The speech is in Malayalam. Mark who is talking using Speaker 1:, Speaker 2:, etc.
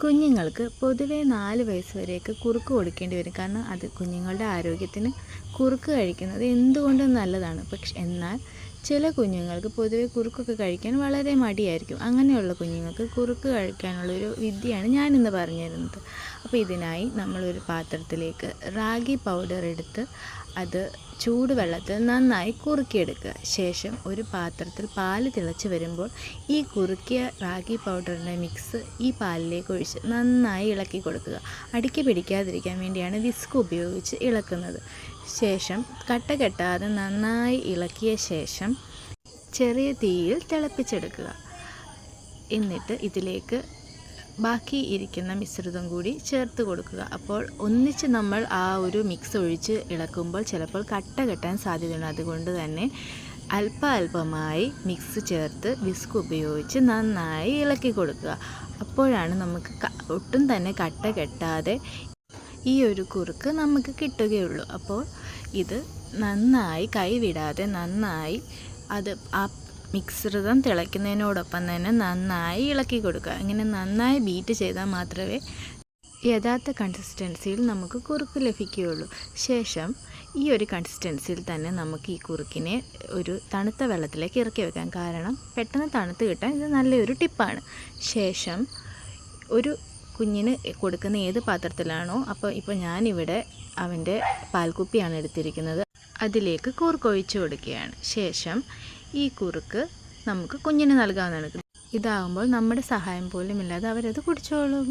Speaker 1: കുഞ്ഞുങ്ങൾക്ക് പൊതുവെ 4 വയസ്സ് വരെയൊക്കെ കുറുക്ക് കൊടുക്കേണ്ടി വരും. കാരണം അത് കുഞ്ഞുങ്ങളുടെ ആരോഗ്യത്തിന് കുറുക്ക് കഴിക്കുന്നത് എന്തുകൊണ്ടും നല്ലതാണ്. എന്നാൽ ചില കുഞ്ഞുങ്ങൾക്ക് പൊതുവെ കുറുക്കൊക്കെ കഴിക്കാൻ വളരെ മടിയായിരിക്കും. അങ്ങനെയുള്ള കുഞ്ഞുങ്ങൾക്ക് കുറുക്ക് കഴിക്കാനുള്ളൊരു വിദ്യയാണ് ഞാനിന്ന് പറഞ്ഞു തരുന്നത്. അപ്പോൾ ഇതിനായി നമ്മളൊരു പാത്രത്തിലേക്ക് റാഗി പൗഡർ എടുത്ത് അത് ചൂടുവെള്ളത്തിൽ നന്നായി കുറുക്കിയെടുക്കുക. ശേഷം ഒരു പാത്രത്തിൽ പാല് തിളച്ച് വരുമ്പോൾ ഈ കുറുക്കിയ റാഗി പൗഡറിൻ്റെ മിക്സ് ഈ പാലിലേക്ക് ഒഴിച്ച് നന്നായി ഇളക്കി കൊടുക്കുക. അടിക്ക് പിടിക്കാതിരിക്കാൻ വേണ്ടിയാണ് വിസ്ക് ഉപയോഗിച്ച് ഇളക്കുന്നത്. ശേഷം കട്ട കെട്ടാതെ നന്നായി ഇളക്കിയ ശേഷം ചെറിയ തീയിൽ തിളപ്പിച്ചെടുക്കുക. എന്നിട്ട് ഇതിലേക്ക് ബാക്കി ഇരിക്കുന്ന മിശ്രിതം കൂടി ചേർത്ത് കൊടുക്കുക. അപ്പോൾ ഒന്നിച്ച് നമ്മൾ ആ ഒരു മിക്സ് ഒഴിച്ച് ഇളക്കുമ്പോൾ ചിലപ്പോൾ കട്ട കെട്ടാൻ സാധ്യതയുണ്ട്. അതുകൊണ്ട് തന്നെ അല്പമായി മിക്സ് ചേർത്ത് വിസ്ക് ഉപയോഗിച്ച് നന്നായി ഇളക്കി കൊടുക്കുക. അപ്പോഴാണ് നമുക്ക് ഒട്ടും തന്നെ കട്ട കെട്ടാതെ ഈ ഒരു കുറുക്ക് നമുക്ക് കിട്ടുകയുള്ളൂ. അപ്പോൾ ഇത് നന്നായി കൈവിടാതെ നന്നായി ആ മിശ്രിതം തിളയ്ക്കുന്നതിനോടൊപ്പം തന്നെ നന്നായി ഇളക്കി കൊടുക്കുക. ഇങ്ങനെ നന്നായി ബീറ്റ് ചെയ്താൽ മാത്രമേ യഥാർത്ഥ കൺസിസ്റ്റൻസിയിൽ നമുക്ക് കുറുക്ക് ലഭിക്കുകയുള്ളൂ. ശേഷം ഈ ഒരു കൺസിസ്റ്റൻസിയിൽ തന്നെ നമുക്ക് ഈ കുറുക്കിനെ ഒരു തണുത്ത വെള്ളത്തിലേക്ക് ഇറക്കി വെക്കാം. കാരണം പെട്ടെന്ന് തണുത്ത് കിട്ടാൻ ഇത് നല്ലൊരു ടിപ്പാണ്. ശേഷം ഒരു കുഞ്ഞിന് കൊടുക്കുന്ന ഏത് പാത്രത്തിലാണോ, ഇപ്പോൾ ഞാനിവിടെ അവൻ്റെ പാൽക്കുപ്പിയാണ് എടുത്തിരിക്കുന്നത്, അതിലേക്ക് കുറുക്ക് ഒഴിച്ചു കൊടുക്കുകയാണ്. ശേഷം ഈ കുറുക്ക് നമുക്ക് കുഞ്ഞിന് നൽകാവുന്നതാണ്. ഇതാകുമ്പോൾ നമ്മുടെ സഹായം പോലും ഇല്ലാതെ അവരത് കുടിച്ചോളും.